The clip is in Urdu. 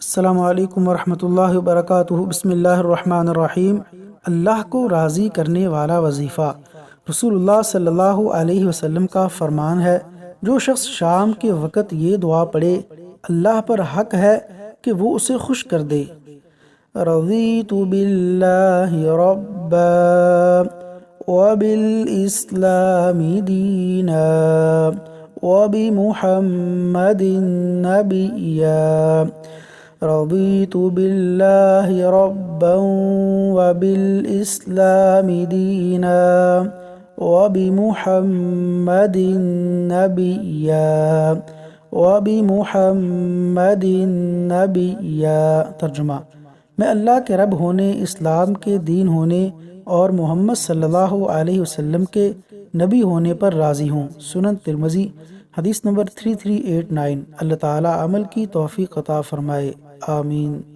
السلام علیکم ورحمۃ اللہ وبرکاتہ۔ بسم اللہ الرحمن الرحیم۔ اللہ کو راضی کرنے والا وظیفہ۔ رسول اللہ صلی اللہ علیہ وسلم کا فرمان ہے، جو شخص شام کے وقت یہ دعا پڑھے، اللہ پر حق ہے کہ وہ اسے خوش کر دے۔ رضیت باللہ ربا وبالاسلام دینا وبمحمد نبیا۔ رضیت باللہ ربا وبالاسلام دینا وبمحمد نبیا وبمحمد نبیا۔ ترجمہ: میں اللہ کے رب ہونے، اسلام کے دین ہونے اور محمد صلی اللہ علیہ وسلم کے نبی ہونے پر راضی ہوں۔ سنن ترمذی، حدیث نمبر 3389۔ اللہ تعالی عمل کی توفیق عطا فرمائے، آمین۔